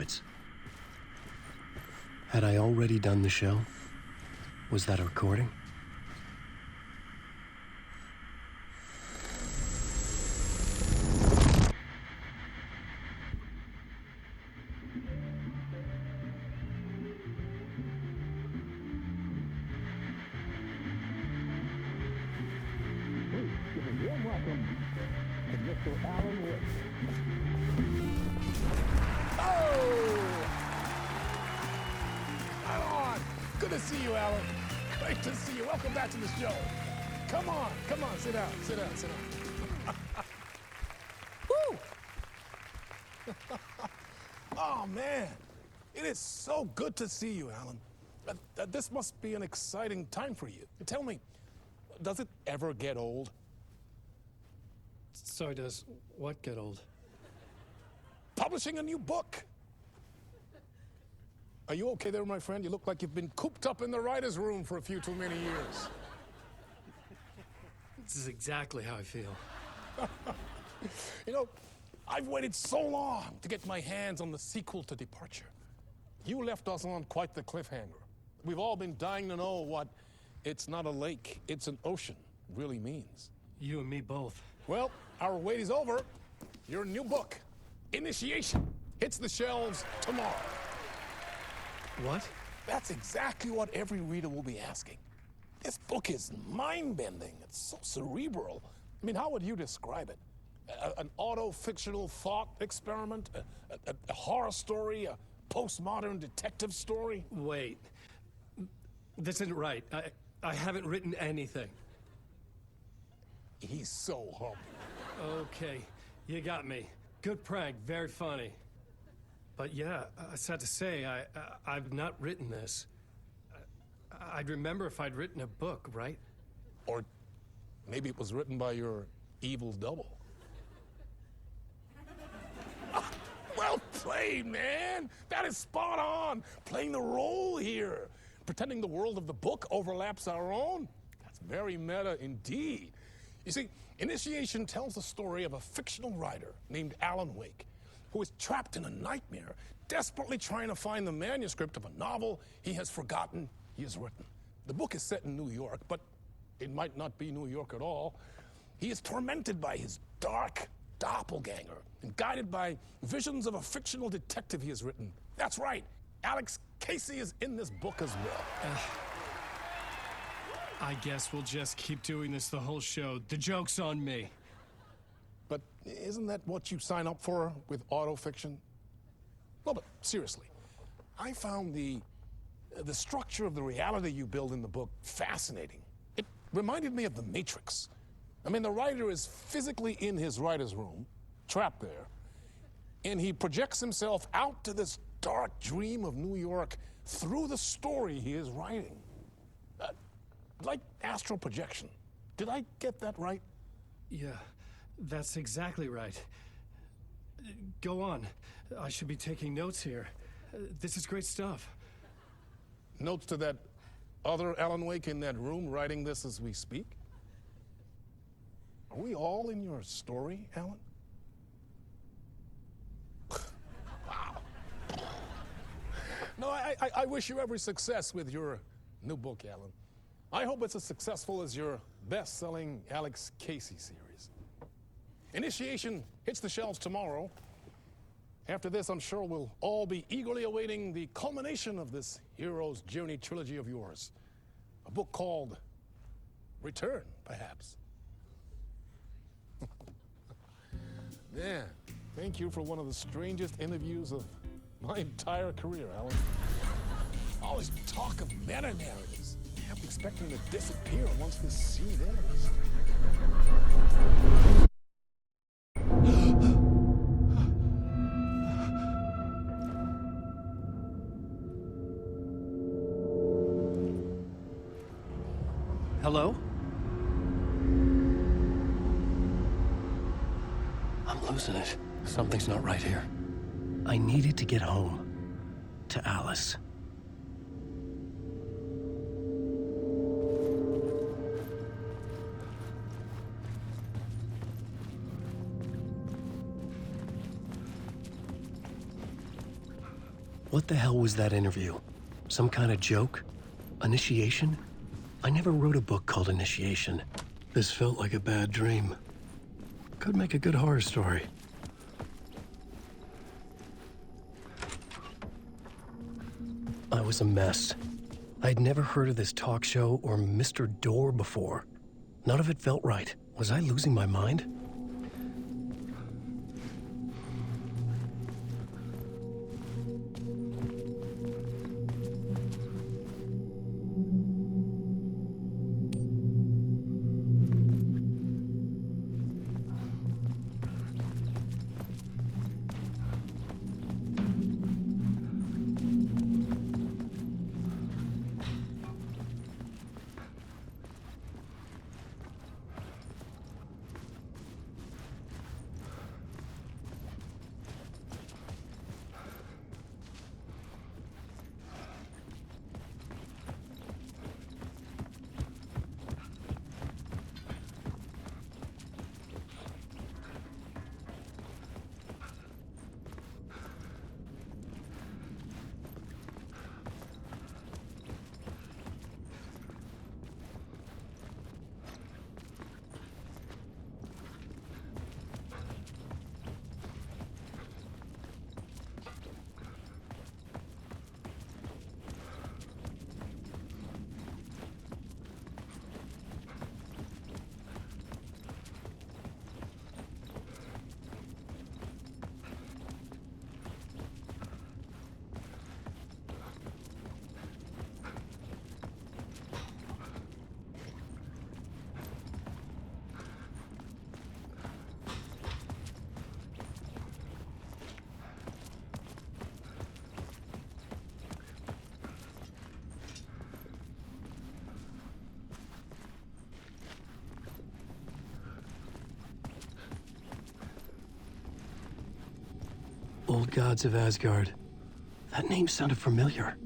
tabloids. Had I already done the show? Was that a recording? Good to see you, Alan. Great to see you. Welcome back to the show. Come on, sit down. Woo! Oh, man. It is so good to see you, Alan. This must be an exciting time for you. Tell me, does it ever get old? Sorry, does what get old? Publishing a new book. Are you okay there, my friend? You look like you've been cooped up in the writer's room for a few too many years. This is exactly how I feel. You know, I've waited so long to get my hands on the sequel to Departure. You left us on quite the cliffhanger. We've all been dying to know what "it's not a lake, it's an ocean" really means. You and me both. Well, our wait is over. Your new book, Initiation, hits the shelves tomorrow. What? That's exactly what every reader will be asking. This book is mind-bending. It's so cerebral. I mean, how would you describe it? An auto-fictional thought experiment? A horror story? A postmodern detective story? Wait. This isn't right. I haven't written anything. He's so humble. Okay, you got me. Good prank, very funny. But yeah, sad to say, I've not written this. I'd remember if I'd written a book, right? Or maybe it was written by your evil double. Well played, man. That is spot on. Playing the role here. Pretending the world of the book overlaps our own. That's very meta indeed. You see, Initiation tells the story of a fictional writer named Alan Wake, who is trapped in a nightmare, desperately trying to find the manuscript of a novel he has forgotten he has written. The book is set in New York, but it might not be New York at all. He is tormented by his dark doppelganger and guided by visions of a fictional detective he has written. That's right, Alex Casey is in this book as well. I guess we'll just keep doing this the whole show. The joke's on me. But isn't that what you sign up for with autofiction? Well, but seriously, I found the structure of the reality you build in the book fascinating. It reminded me of The Matrix. I mean, the writer is physically in his writer's room, trapped there, and he projects himself out to this dark dream of New York through the story he is writing. Like astral projection. Did I get that right? Yeah, that's exactly right. Go on. I should be taking notes here. This is great stuff. Notes to that other Alan Wake in that room writing this as we speak? Are we all in your story, Alan? Wow. No, I wish you every success with your new book, Alan. I hope it's as successful as your best-selling Alex Casey series. Initiation hits the shelves tomorrow. After this, I'm sure we'll all be eagerly awaiting the culmination of this hero's journey trilogy of yours. A book called Return, perhaps. Man, thank you for one of the strangest interviews of my entire career, Alan. All this talk of meta-narratives. I'm expecting to disappear once this scene ends. Hello? I'm losing it. Something's not right here. I needed to get home. To Alice. What the hell was that interview? Some kind of joke? Initiation? I never wrote a book called Initiation. This felt like a bad dream. Could make a good horror story. I was a mess. I'd never heard of this talk show or Mr. Door before. None of it felt right. Was I losing my mind? Old Gods of Asgard. That name sounded familiar.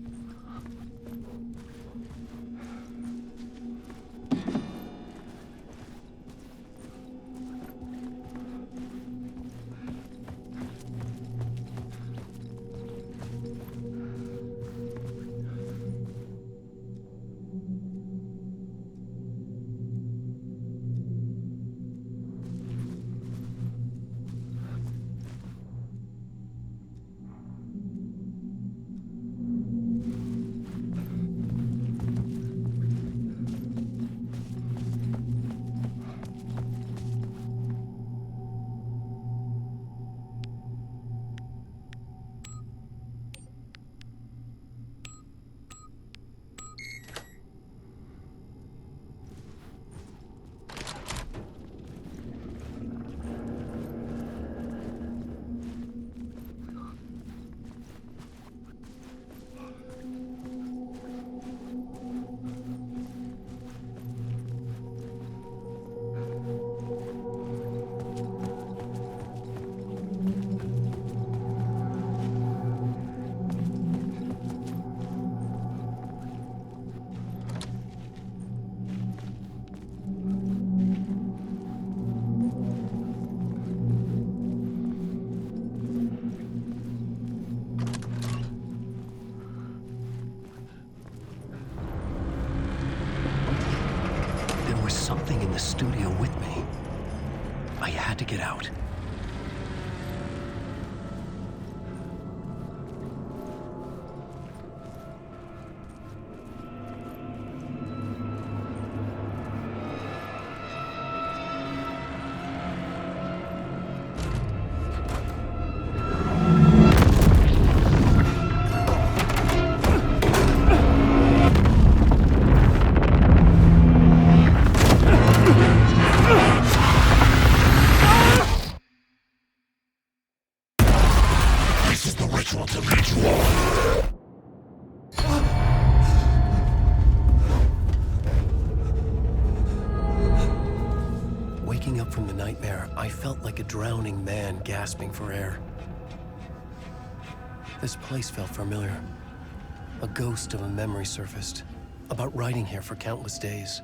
There was something in the studio with me. I had to get out. This is the ritual to lead you on. Waking up from the nightmare, I felt like a drowning man gasping for air. This place felt familiar. A ghost of a memory surfaced, about riding here for countless days.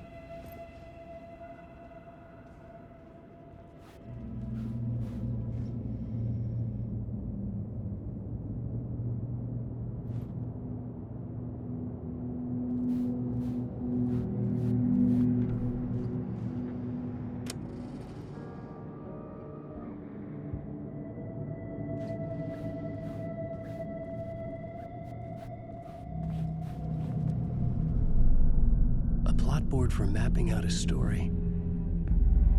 plot board for mapping out a story.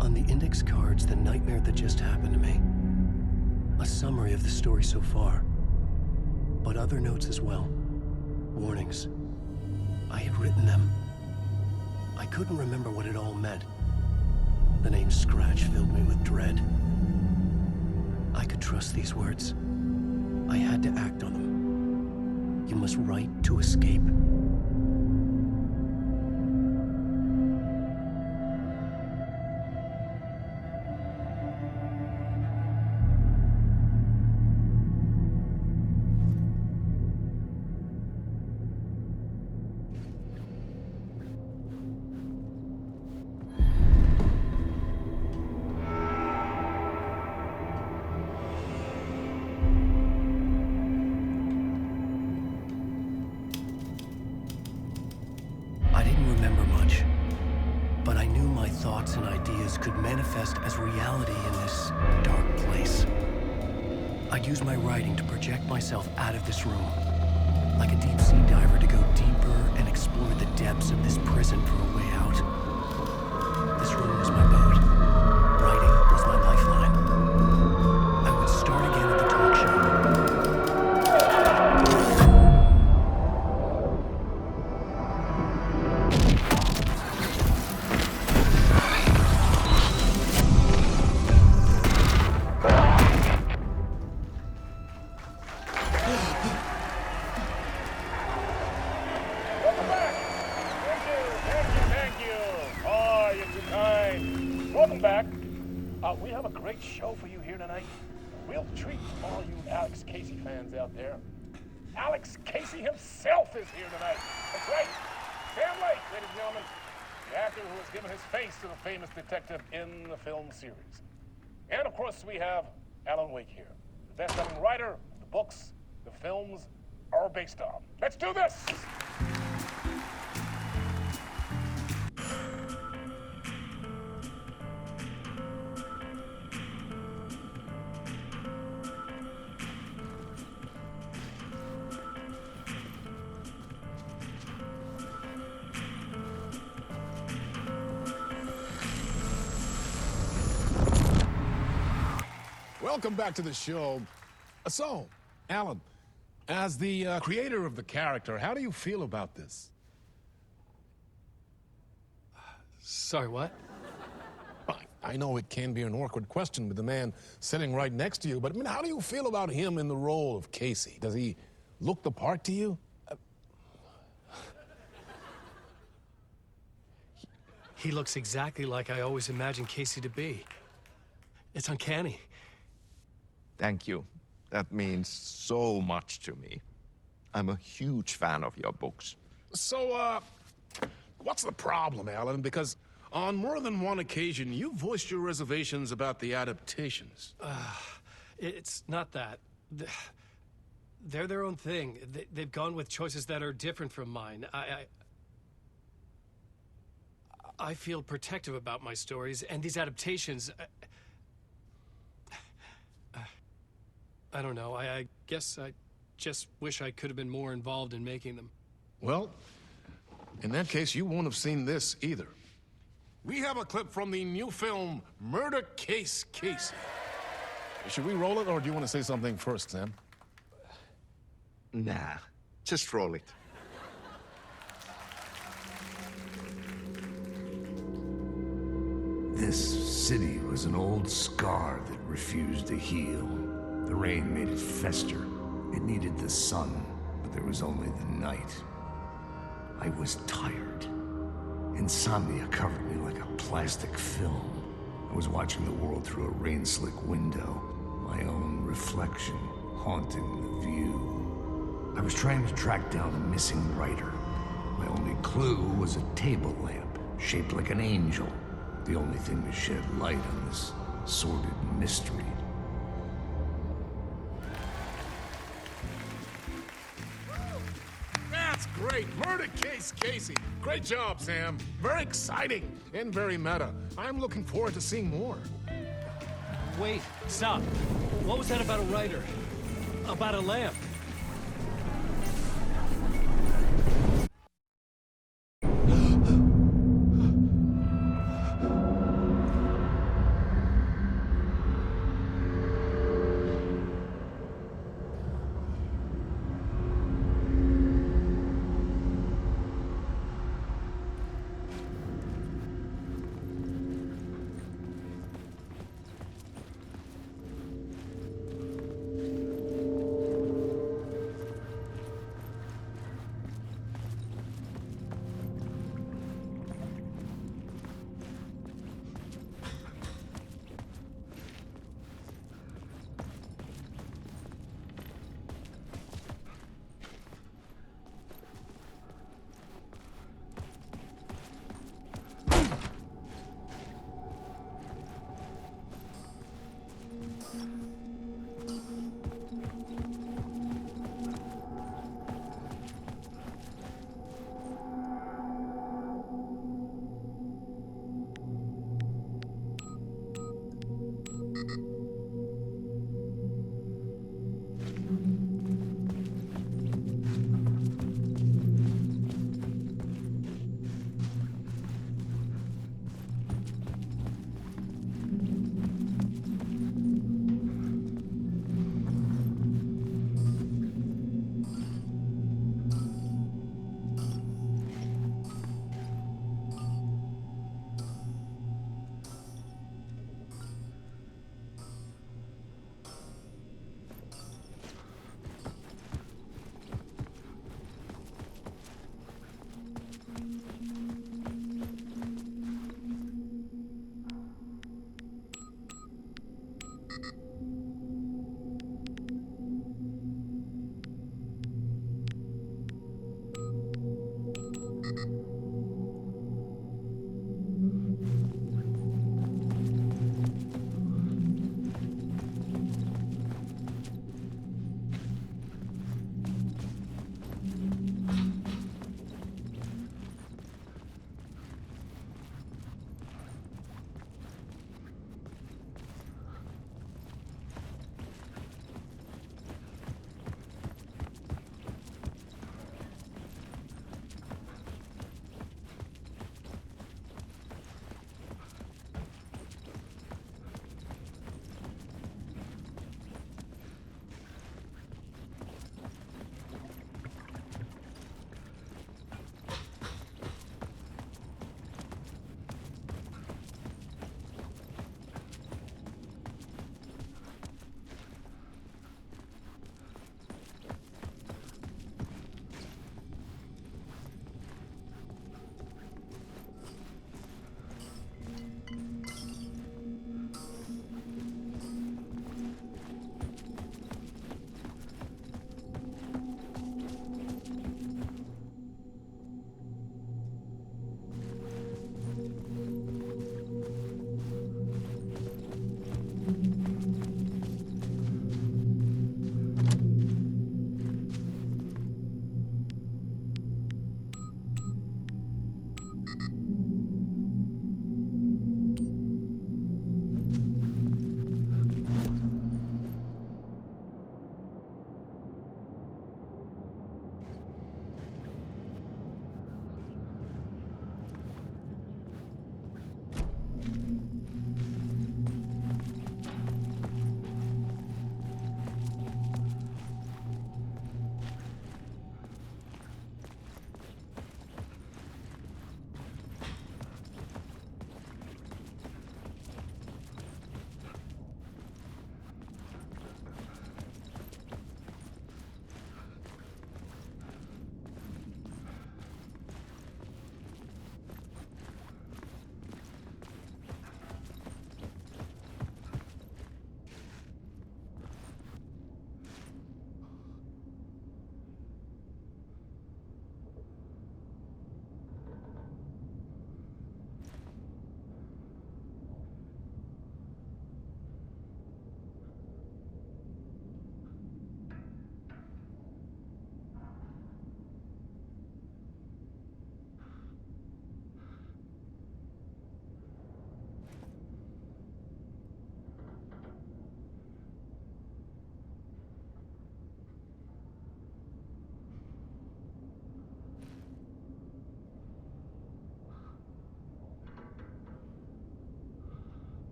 On the index cards, the nightmare that just happened to me. A summary of the story so far. But other notes as well. Warnings. I had written them. I couldn't remember what it all meant. The name Scratch filled me with dread. I could trust these words. I had to act on them. You must write to escape. I didn't remember much, but I knew my thoughts and ideas could manifest as reality in this dark place. I'd use my writing to project myself out of this room, like a deep sea diver to go deeper and explore the depths of this prison for a way out. This room was my boat. Writing was my lifeline. I would start again at the talk show. Welcome back. We have a great show for you here tonight. A real treat for all you Alex Casey fans out there. Alex Casey himself is here tonight. That's right. Sam Lake, ladies and gentlemen. The actor who has given his face to the famous detective in the film series. And of course, we have Alan Wake here. The best-selling writer, the books, the films are based on. Let's do this! Welcome back to the show. So, Alan, as the creator of the character, how do you feel about this? Sorry, what? I know it can be an awkward question with the man sitting right next to you, but I mean, how do you feel about him in the role of Casey? Does he look the part to you? He looks exactly like I always imagined Casey to be. It's uncanny. Thank you. That means so much to me. I'm a huge fan of your books. So, what's the problem, Alan? Because on more than one occasion, you voiced your reservations about the adaptations. It's not that. They're their own thing. They've gone with choices that are different from mine. I feel protective about my stories, and these adaptations... I don't know. I guess I just wish I could have been more involved in making them. Well, in that case, you won't have seen this either. We have a clip from the new film, Murder Case Casey. Should we roll it, or do you want to say something first, Sam? Nah, just roll it. This city was an old scar that refused to heal. The rain made it fester. It needed the sun, but there was only the night. I was tired. Insomnia covered me like a plastic film. I was watching the world through a rain-slick window, my own reflection haunting the view. I was trying to track down a missing writer. My only clue was a table lamp, shaped like an angel. The only thing to shed light on this sordid mystery. That's great. Murder Case Casey. Great job, Sam. Very exciting and very meta. I'm looking forward to seeing more. Wait, stop. What was that about a writer? About a lamp?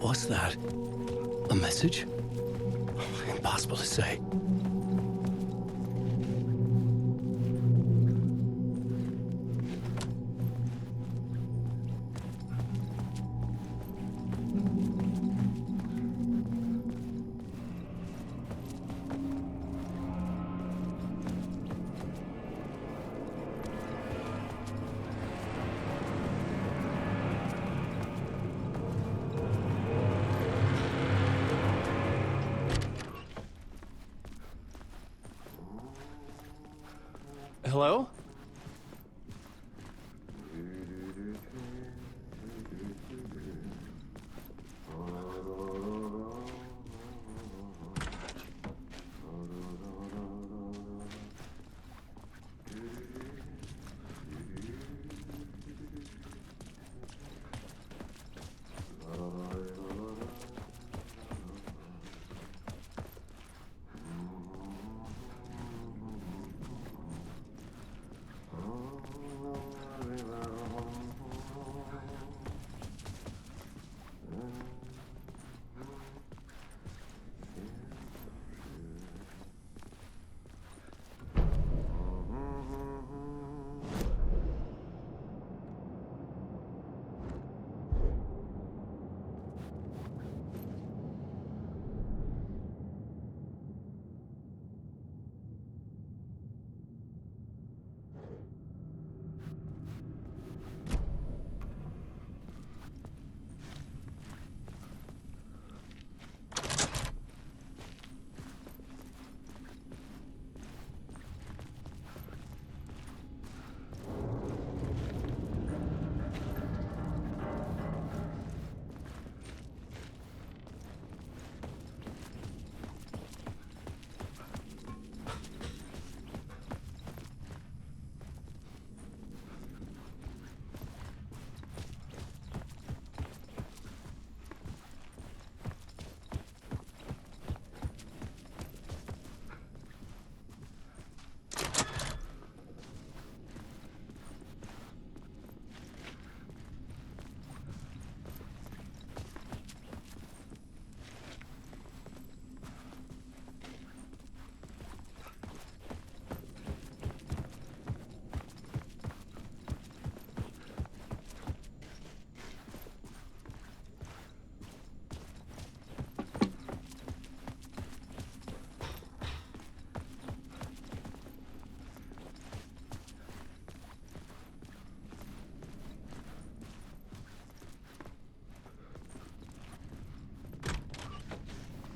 was that? A message? Impossible to say. Hello?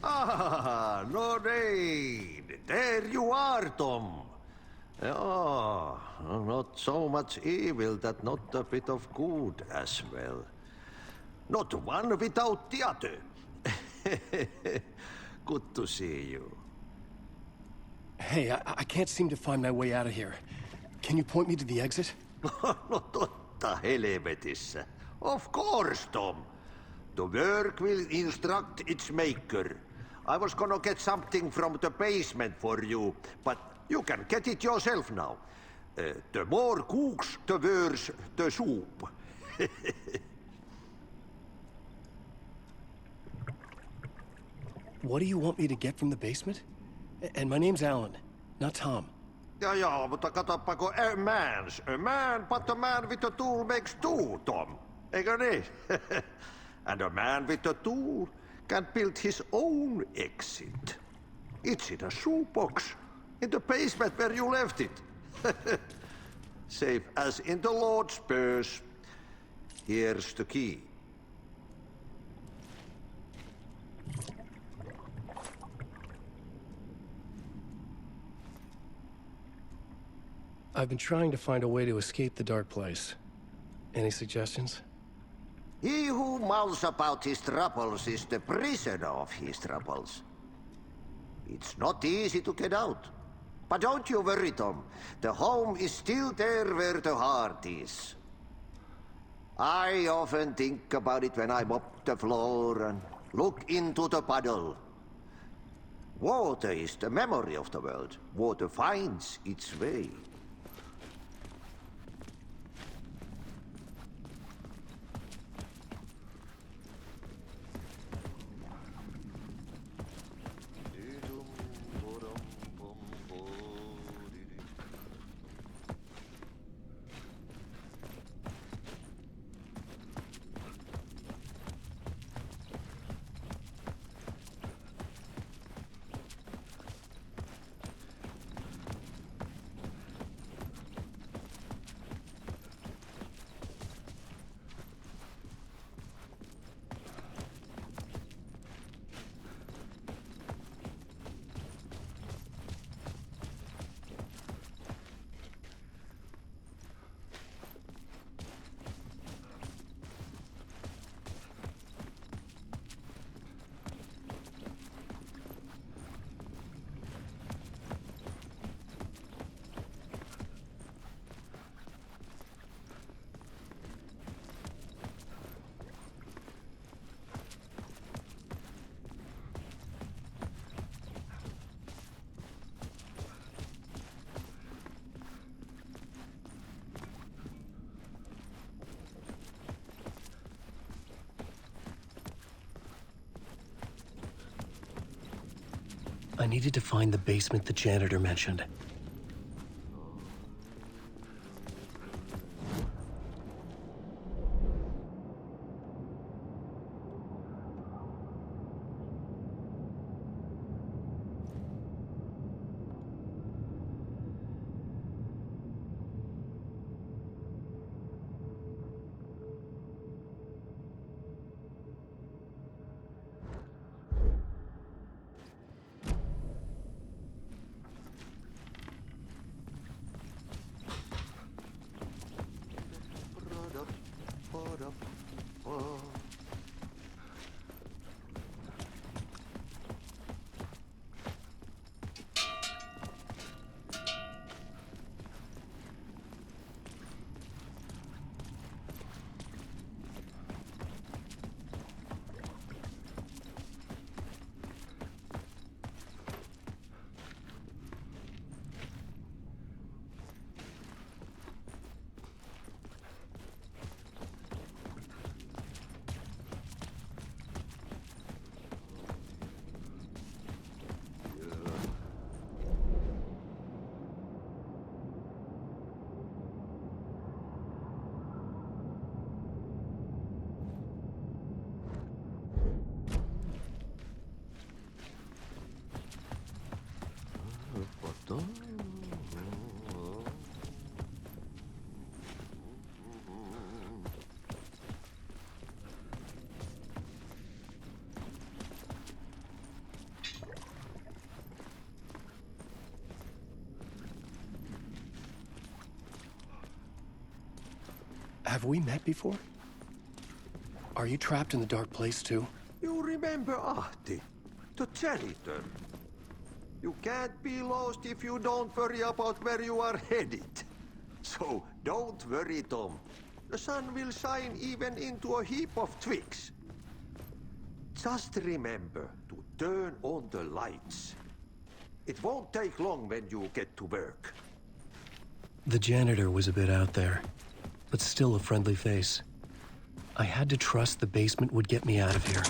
Ah, no rain. There you are, Tom. Oh, not so much evil that not a bit of good as well. Not one without the other. Good to see you. Hey, I can't seem to find my way out of here. Can you point me to the exit? No totta helvetissä. Of course, Tom. The work will instruct its maker. I was gonna get something from the basement for you, but you can get it yourself now. The more cooks, the worse the soup. What do you want me to get from the basement? And my name's Alan, not Tom. Ja, mutta katoppa, a man, but a man with a tool makes two, Tom. Eikö niin? And a man with a tool can build his own exit. It's in a shoebox, in the basement where you left it. Safe as in the Lord's purse. Here's the key. I've been trying to find a way to escape the dark place. Any suggestions? He who mouths about his troubles is the prisoner of his troubles. It's not easy to get out. But don't you worry, Tom. The home is still there where the heart is. I often think about it when I mop the floor and look into the puddle. Water is the memory of the world. Water finds its way. I needed to find the basement the janitor mentioned. Have we met before? Are you trapped in the dark place too? You remember Ahti, the janitor. You can't be lost if you don't worry about where you are headed. So don't worry, Tom. The sun will shine even into a heap of twigs. Just remember to turn on the lights. It won't take long when you get to work. The janitor was a bit out there, but still a friendly face. I had to trust the basement would get me out of here.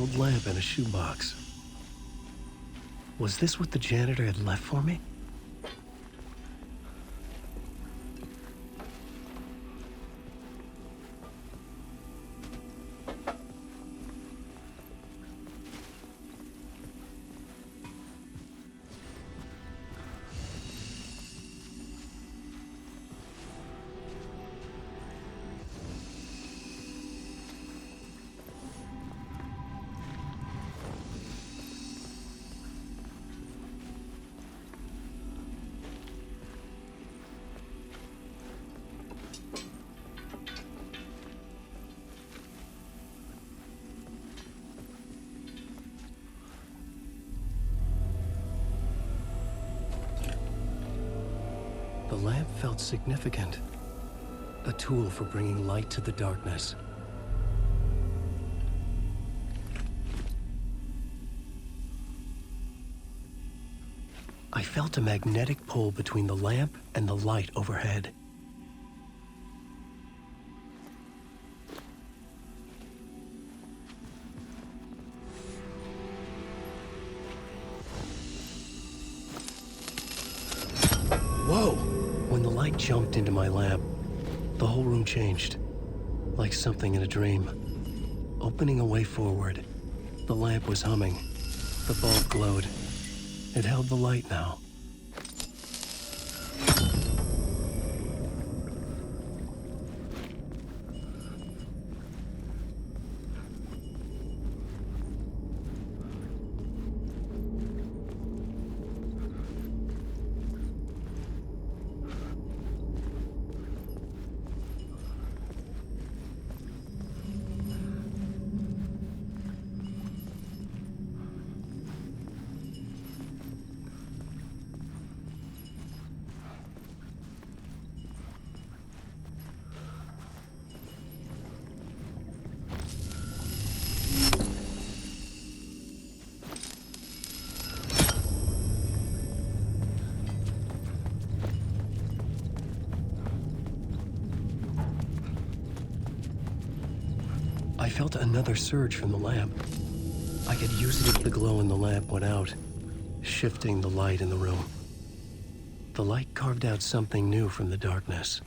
old lamp in a shoebox. Was this what the janitor had left for me? The lamp felt significant. A tool for bringing light to the darkness. I felt a magnetic pull between the lamp and the light overhead. Whoa! When the light jumped into my lamp, the whole room changed, like something in a dream. Opening a way forward, the lamp was humming. The bulb glowed. It held the light now. I felt another surge from the lamp. I could use it if the glow in the lamp went out, shifting the light in the room. The light carved out something new from the darkness.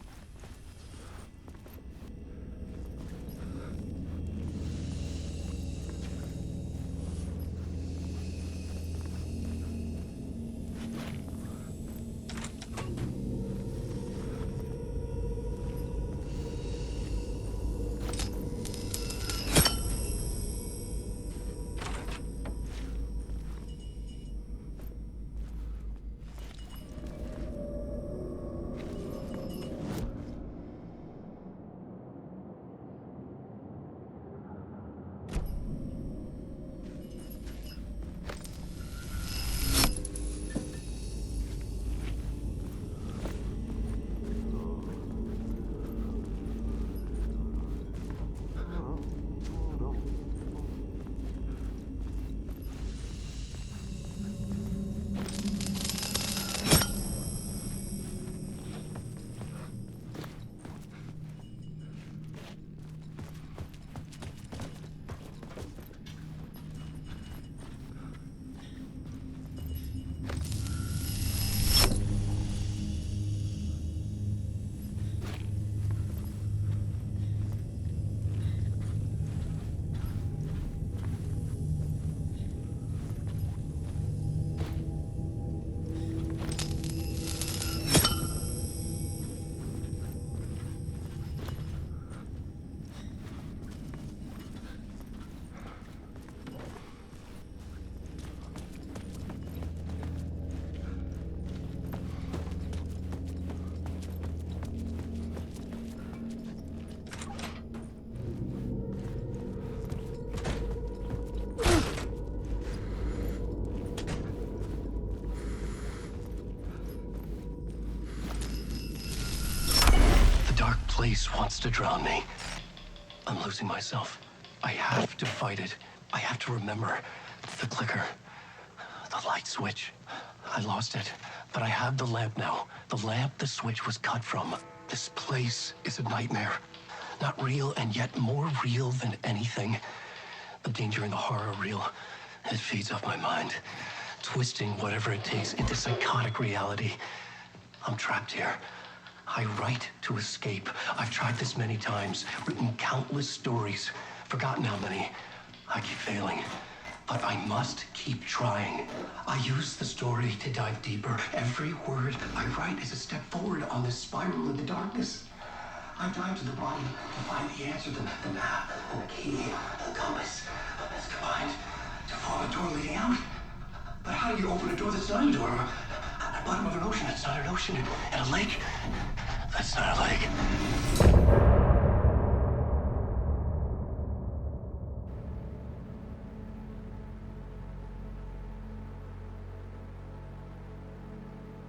Place wants to drown me. I'm losing myself. I have to fight it. I have to remember. The clicker. The light switch. I lost it. But I have the lamp now. The lamp the switch was cut from. This place is a nightmare. Not real and yet more real than anything. The danger and the horror real. It feeds off my mind, twisting whatever it takes into psychotic reality. I'm trapped here. I write to escape. I've tried this many times, written countless stories, forgotten how many. I keep failing, but I must keep trying. I use the story to dive deeper. Every word I write is a step forward on this spiral into darkness. I dive to the bottom to find the answer, the map, and the key, the compass. It's combined to form a door leading out. But how do you open a door that's not a door? At the bottom of an ocean that's not an ocean. And a lake that's not a lake.